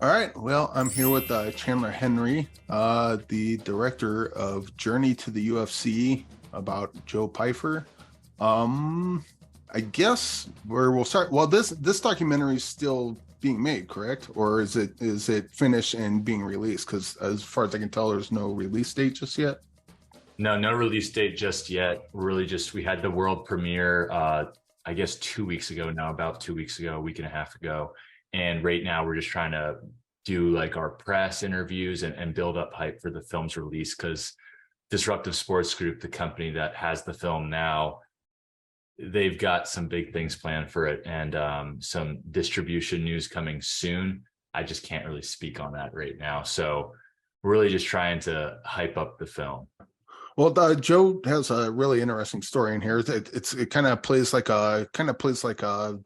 All right. Well, I'm here with Chandler Henry, the director of Journey to the UFC about Joe Pyfer. Um, I guess where we'll start. Well, this documentary is still being made, correct? Or is it finished and being released? Because as far as I can tell, there's no release date just yet. No, no release date just yet. Really, just we had the world premiere, I guess 2 weeks ago now, about 2 weeks ago, a week and a half ago. And right now we're just trying to do like our press interviews and build up hype for the film's release because Disruptive Sports Group, the company that has the film now, they've got some big things planned for it and some distribution news coming soon. I just can't really speak on that right now. So we're really just trying to hype up the film. Well, Joe has a really interesting story in here. It kind of plays like a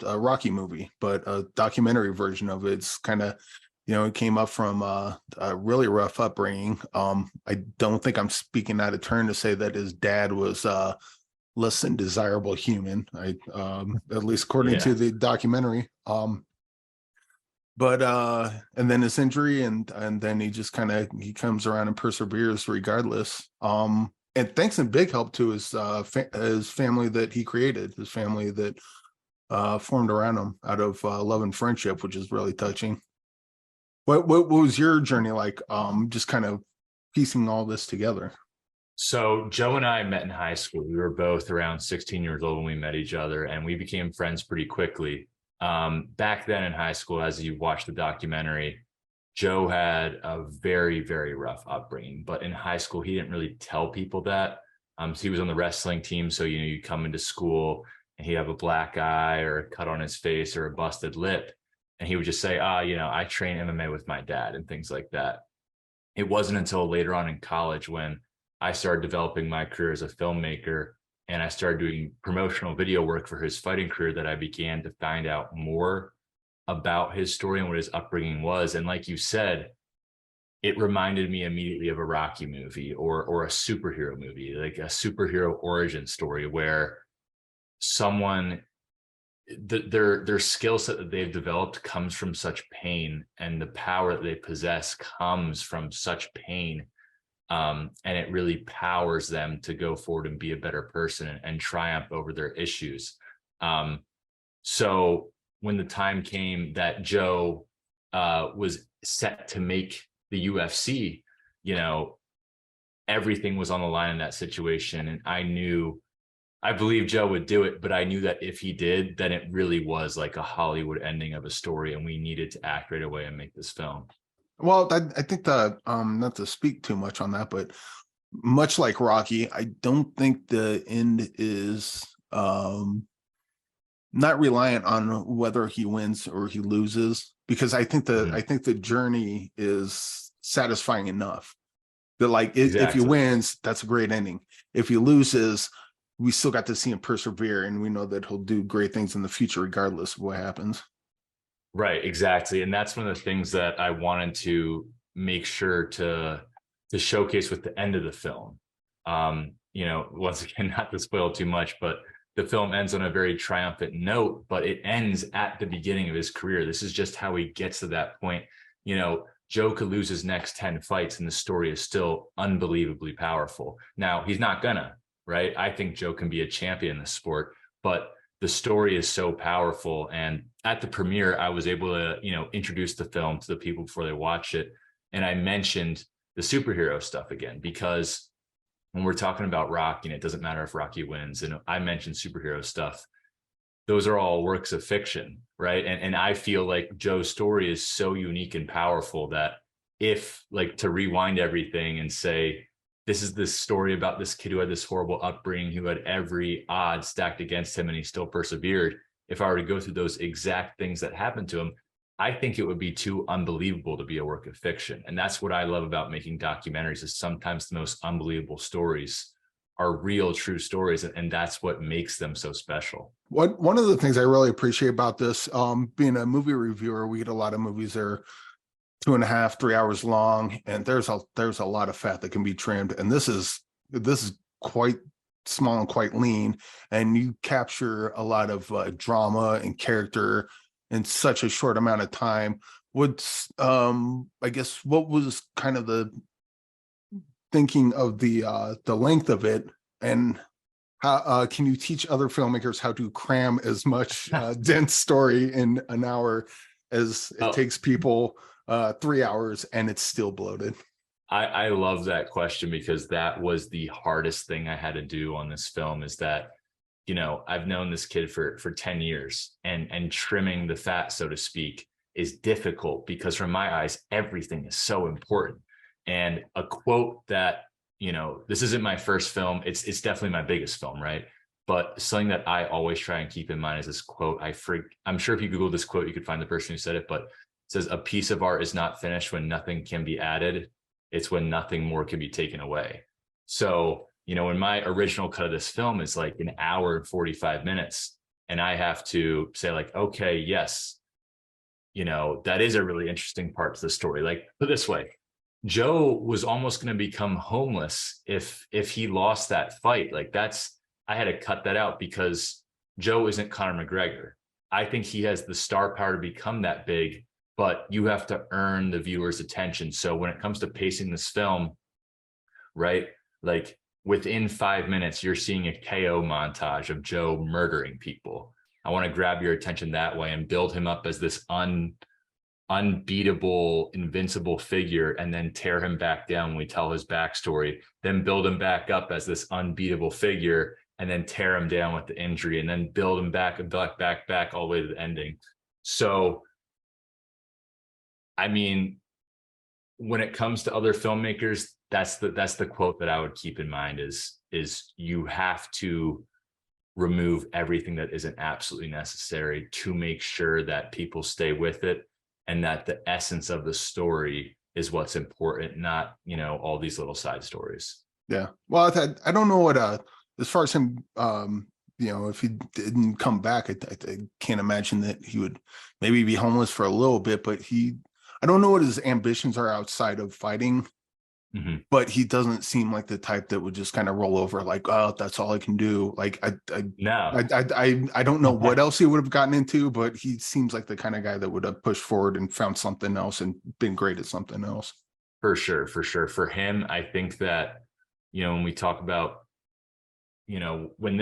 Rocky movie, but a documentary version of it. It's kind of, it came up from a really rough upbringing. I don't think I'm speaking out of turn to say that his dad was less than desirable human. At least according to Yeah. the documentary. But and then his injury, and then he comes around and perseveres regardless. And thanks in big help to his family that he created, his family that formed around him out of love and friendship, which is really touching. What was your journey like? Just kind of piecing all this together. So Joe and I met in high school. We were both around 16 years old when we met each other, and we became friends pretty quickly. Back then in high school, as you watch the documentary, Joe had a very, very rough upbringing. But in high school, he didn't really tell people that. So he was on the wrestling team. So, you come into school and he'd have a black eye or a cut on his face or a busted lip. And he would just say, I train MMA with my dad and things like that. It wasn't until later on in college when I started developing my career as a filmmaker and I started doing promotional video work for his fighting career that I began to find out more about his story and what his upbringing was. And like you said, it reminded me immediately of a Rocky movie or a superhero movie, like a superhero origin story where someone their skill set that they've developed comes from such pain, and the power that they possess comes from such pain, and it really powers them to go forward and be a better person and triumph over their issues. So when the time came that Joe was set to make the UFC, everything was on the line in that situation. And I believe Joe would do it, but I knew that if he did, then it really was like a Hollywood ending of a story, and we needed to act right away and make this film. Well, I think that not to speak too much on that, but much like Rocky, I don't think the end is not reliant on whether he wins or he loses, because I think the journey is satisfying enough that, like, if he Exactly. wins, that's a great ending. If he loses, we still got to see him persevere, and we know that he'll do great things in the future regardless of what happens. Right, exactly. And that's one of the things that I wanted to make sure to showcase with the end of the film. Once again, not to spoil too much, but the film ends on a very triumphant note, but it ends at the beginning of his career. This is just how he gets to that point. Joe could lose his next 10 fights and the story is still unbelievably powerful. Now, he's not gonna, right? I think Joe can be a champion in the sport, but the story is so powerful. And at the premiere, I was able to, introduce the film to the people before they watch it. And I mentioned the superhero stuff again, because when we're talking about Rocky, and it doesn't matter if Rocky wins, and I mentioned superhero stuff, those are all works of fiction, right? And I feel like Joe's story is so unique and powerful that if, like, to rewind everything and say, this is this story about this kid who had this horrible upbringing, who had every odd stacked against him, and he still persevered. If I were to go through those exact things that happened to him, I think it would be too unbelievable to be a work of fiction. And that's what I love about making documentaries, is sometimes the most unbelievable stories are real, true stories. And that's what makes them so special. One of the things I really appreciate about this, being a movie reviewer, we get a lot of movies that are 2.5, 3 hours long, and there's a lot of fat that can be trimmed. And this is quite small and quite lean, and you capture a lot of drama and character in such a short amount of time. what's I guess what was kind of the thinking of the length of it, and how can you teach other filmmakers how to cram as much dense story in an hour as it Oh, takes people 3 hours and it's still bloated? I love that question because that was the hardest thing I had to do on this film is that, you know, I've known this kid for 10 years and trimming the fat, so to speak, is difficult because from my eyes, everything is so important. And a quote that, you know, this isn't my first film. It's definitely my biggest film, right? But something that I always try and keep in mind is this quote. I'm sure if you Google this quote, you could find the person who said it, but it says, "A piece of art is not finished when nothing can be added. It's when nothing more can be taken away." So, you know, when my original cut of this film is like an hour and 45 minutes, and I have to say, like, okay, yes, you know, that is a really interesting part to the story. Like, put it this way, Joe was almost going to become homeless if he lost that fight. Like, that's, I had to cut that out because Joe isn't Conor McGregor. I think he has the star power to become that big, but you have to earn the viewer's attention. So when it comes to pacing this film, right? Like within 5 minutes, you're seeing a KO montage of Joe murdering people. I want to grab your attention that way and build him up as this unbeatable, invincible figure, and then tear him back down when we tell his backstory, then build him back up as this unbeatable figure, and then tear him down with the injury, and then build him back and back all the way to the ending. So, I mean, when it comes to other filmmakers, that's the quote that I would keep in mind is you have to remove everything that isn't absolutely necessary to make sure that people stay with it and that the essence of the story is what's important, not, you know, all these little side stories. Yeah. Well, I don't know what as far as him you know, if he didn't come back, I can't imagine that he would maybe be homeless for a little bit, but I don't know what his ambitions are outside of fighting, Mm-hmm. but he doesn't seem like the type that would just kind of roll over like, oh, that's all I can do. Like No. I don't know what else he would have gotten into, but he seems like the kind of guy that would have pushed forward and found something else and been great at something else. For sure, for sure. For him, I think that, you know, when we talk about, you know, when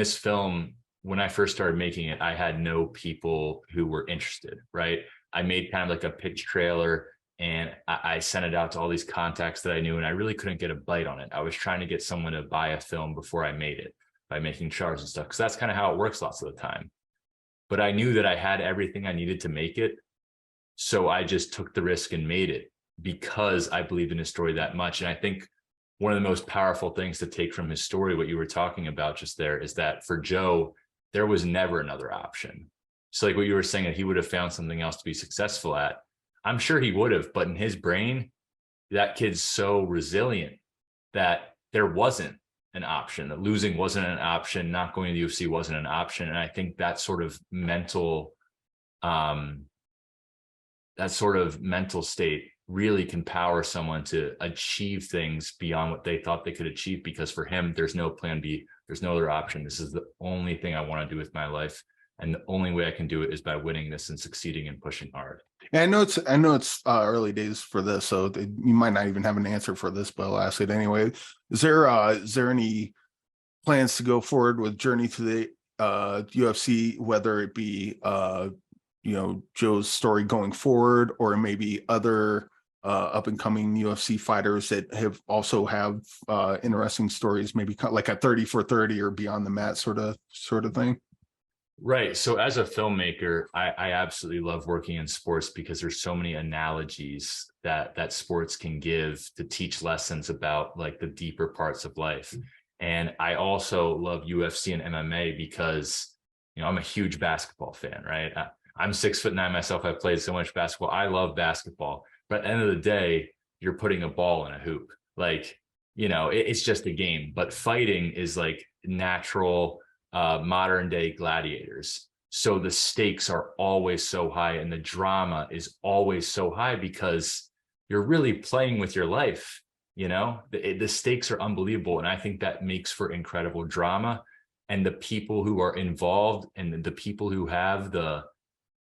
I first started making it, I had no people who were interested, right? I made kind of like a pitch trailer and I sent it out to all these contacts that I knew, and I really couldn't get a bite on it. I was trying to get someone to buy a film before I made it by making trailers and stuff, because that's kind of how it works lots of the time. But I knew that I had everything I needed to make it. So I just took the risk and made it because I believed in his story that much. And I think one of the most powerful things to take from his story, what you were talking about just there, is that for Joe, there was never another option. So like what you were saying, that he would have found something else to be successful at. I'm sure he would have, but in his brain, that kid's so resilient that there wasn't an option, that losing wasn't an option, not going to the UFC wasn't an option. And I think um, that sort of mental state really can power someone to achieve things beyond what they thought they could achieve, because for him, there's no plan B, there's no other option. This is the only thing I want to do with my life, and the only way I can do it is by winning this and succeeding and pushing hard. Yeah, I know it's early days for this, so you might not even have an answer for this, but I'll ask it anyway. Is there any plans to go forward with Journey to the UFC, whether it be you know, Joe's story going forward, or maybe other up and coming UFC fighters that have interesting stories, maybe like a 30 for 30 or beyond the mat sort of thing? Right. So as a filmmaker, I absolutely love working in sports because there's so many analogies that sports can give to teach lessons about like the deeper parts of life. And I also love UFC and MMA because, you know, I'm a huge basketball fan, right? I'm 6'9" myself. I've played so much basketball. I love basketball. But at the end of the day, you're putting a ball in a hoop. Like, you know, it's just a game. But fighting is like natural modern day gladiators. So the stakes are always so high and the drama is always so high because you're really playing with your life. You know, the stakes are unbelievable. And I think that makes for incredible drama. And the people who are involved and the people who have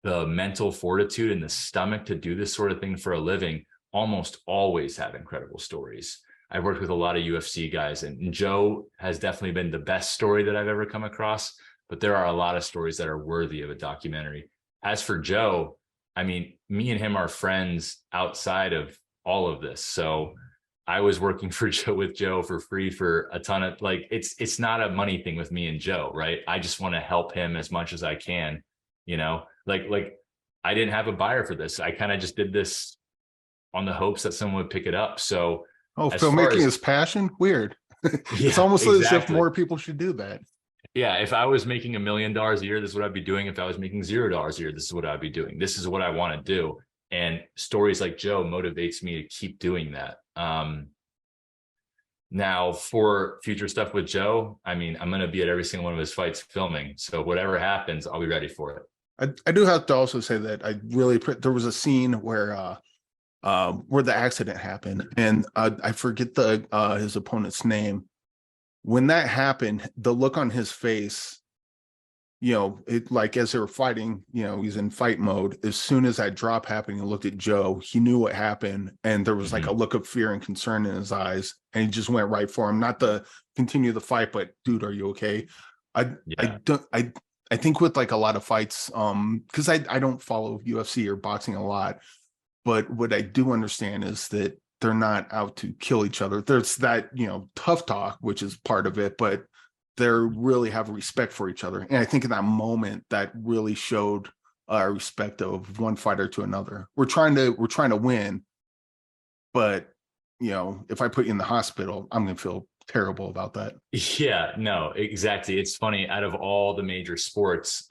the mental fortitude and the stomach to do this sort of thing for a living almost always have incredible stories. I've worked with a lot of UFC guys, and Joe has definitely been the best story that I've ever come across, but there are a lot of stories that are worthy of a documentary. As for Joe, I mean, me and him are friends outside of all of this. So I was working for Joe with Joe for free for a ton of, like, it's not a money thing with me and Joe, right? I just want to help him as much as I can, you know, like I didn't have a buyer for this. I kind of just did this on the hopes that someone would pick it up. So Oh, as far filmmaking as, is passion? Weird. It's yeah, almost as if exactly. more people should do that. Yeah, if I was making $1 million a year, this is what I'd be doing. If I was making $0 a year, this is what I'd be doing. This is what I want to do. And stories like Joe motivates me to keep doing that. Now for future stuff with Joe, I mean, I'm going to be at every single one of his fights filming. So whatever happens, I'll be ready for it. I do have to also say that I really there was a scene where the accident happened, and I forget the his opponent's name. When that happened, the look on his face, you know, it like as they were fighting, you know, he's in fight mode. As soon as that drop happened, he looked at Joe. He knew what happened, and there was like a look of fear and concern in his eyes, and he just went right for him, not to continue the fight, but dude, are you okay? I Yeah. don't I think with like a lot of fights, because I don't follow UFC or boxing a lot, but what I do understand is that they're not out to kill each other. There's that, you know, tough talk, which is part of it, but they really have respect for each other. And I think in that moment that really showed respect of one fighter to another. We're trying to win, but you know, if I put you in the hospital, I'm gonna feel terrible about that. Yeah, no, exactly. It's funny, out of all the major sports,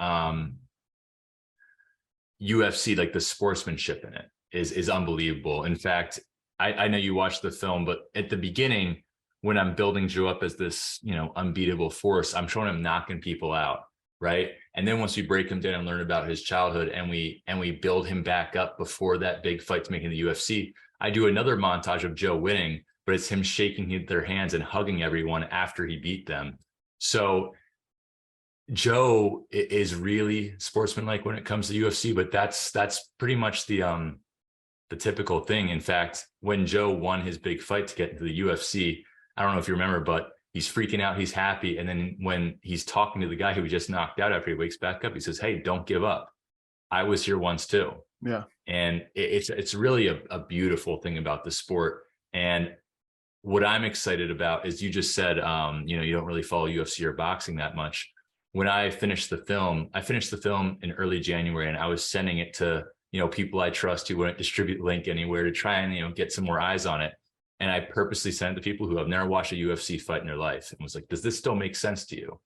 UFC, like the sportsmanship in it is unbelievable. In fact, I know you watched the film, but at the beginning, when I'm building Joe up as this, you know, unbeatable force, I'm showing him knocking people out, right? And then once we break him down and learn about his childhood, and we build him back up before that big fight to make in the UFC, I do another montage of Joe winning, but it's him shaking their hands and hugging everyone after he beat them. So Joe is really sportsmanlike when it comes to UFC, but that's pretty much the typical thing. In fact, when Joe won his big fight to get into the UFC, I don't know if you remember, but he's freaking out, he's happy, and then when he's talking to the guy who he just knocked out, after he wakes back up, he says, "Hey, don't give up. I was here once too." Yeah. And it's really a beautiful thing about the sport. And what I'm excited about is, you just said, you know, you don't really follow UFC or boxing that much. When I finished the film in early January, and I was sending it to, you know, people I trust who wouldn't distribute the link anywhere to try and, you know, get some more eyes on it. And I purposely sent it to people who have never watched a UFC fight in their life and was like, does this still make sense to you?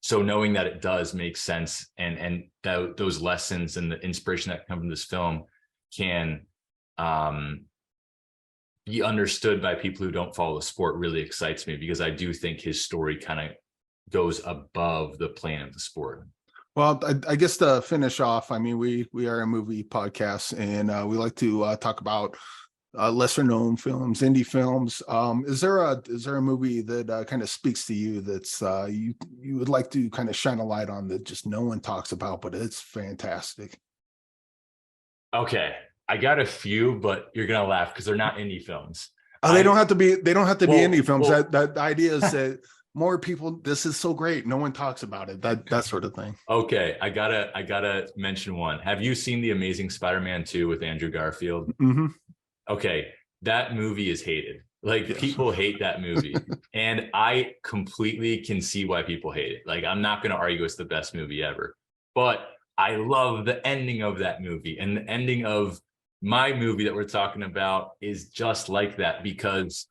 So knowing that it does make sense, and those lessons and the inspiration that come from this film can be understood by people who don't follow the sport really excites me, because I do think his story kind of goes above the plane of the sport. Well, I guess to finish off, I mean, we are a movie podcast, and we like to talk about lesser known films, indie films. Is there a movie that kind of speaks to you that's you would like to kind of shine a light on, that just no one talks about, but it's fantastic? Okay, I got a few, but you're gonna laugh because they're not indie films. Oh, they don't have to be. They don't have to be indie films. Well, That the idea is that more people. This is so great. No one talks about it. That sort of thing. okay, I gotta mention one. Have you seen The Amazing Spider-Man 2 with Andrew Garfield? Mm-hmm. Okay, that movie is hated. Like, Yes. people hate that movie. And I completely can see why people hate it. Like, I'm not gonna argue it's the best movie ever, but I love the ending of that movie. And the ending of my movie that we're talking about is just like that, because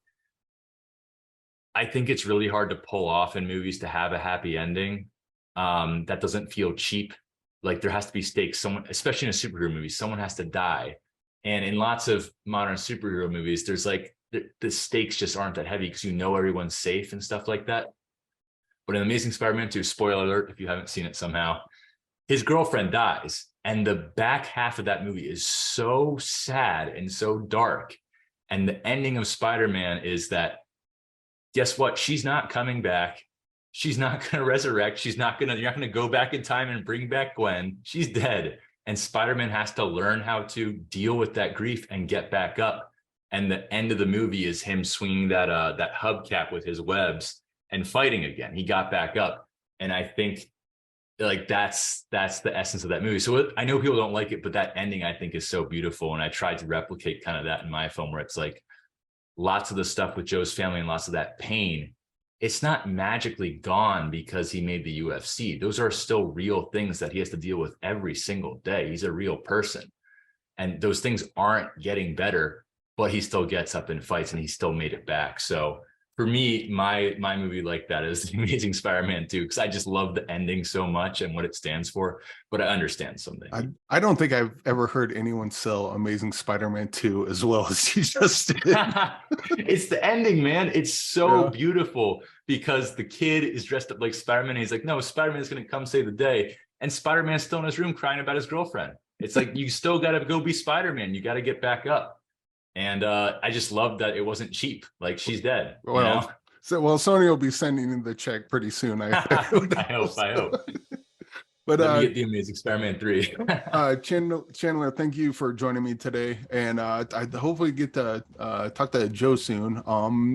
I think it's really hard to pull off in movies to have a happy ending that doesn't feel cheap. Like, there has to be stakes. Someone, especially in a superhero movie, someone has to die. And in lots of modern superhero movies, there's like the stakes just aren't that heavy because you know everyone's safe and stuff like that. But in Amazing Spider-Man 2, spoiler alert if you haven't seen it somehow, his girlfriend dies. And the back half of that movie is so sad and so dark. And the ending of Spider-Man is that, guess what? She's not coming back. she's not going to resurrect. She's not going to, you're not going to go back in time and bring back Gwen. She's dead. And Spider-Man has to learn how to deal with that grief and get back up. And the end of the movie is him swinging that hubcap with his webs and fighting again. He got back up. And I think like that's the essence of that movie. So I know people don't like it, but that ending I think is so beautiful. And I tried to replicate kind of that in my film, where it's like lots of the stuff with Joe's family and lots of that pain, it's not magically gone because he made the UFC. Those are still real things that he has to deal with every single day. He's a real person. And those things aren't getting better, but he still gets up and fights, and he still made it back. So for me, my movie like that is The Amazing Spider-Man 2, because I just love the ending so much and what it stands for, but I understand something. I don't think I've ever heard anyone sell Amazing Spider-Man 2 as well as you just did. It's the ending, man. It's so beautiful because the kid is dressed up like Spider-Man. And he's like, no, Spider-Man's going to come save the day. And Spider-Man's still in his room crying about his girlfriend. It's like, you still got to go be Spider-Man. You got to get back up. And I just love that it wasn't cheap. Like, she's dead. Well, you know? Sony will be sending in the check pretty soon. I hope. But let me get The Amazing Spider-Man 3. Chandler, thank you for joining me today, and I hopefully get to talk to Joe soon.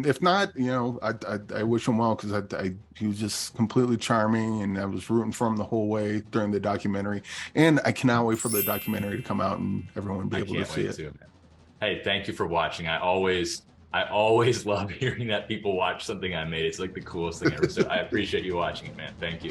If not, you know, I wish him well, because he was just completely charming, and I was rooting for him the whole way during the documentary. And I cannot wait for the documentary to come out and everyone be able to see it. Too, man. Hey, thank you for watching. I always love hearing that people watch something I made. It's like the coolest thing ever. So I appreciate you watching it, man. Thank you.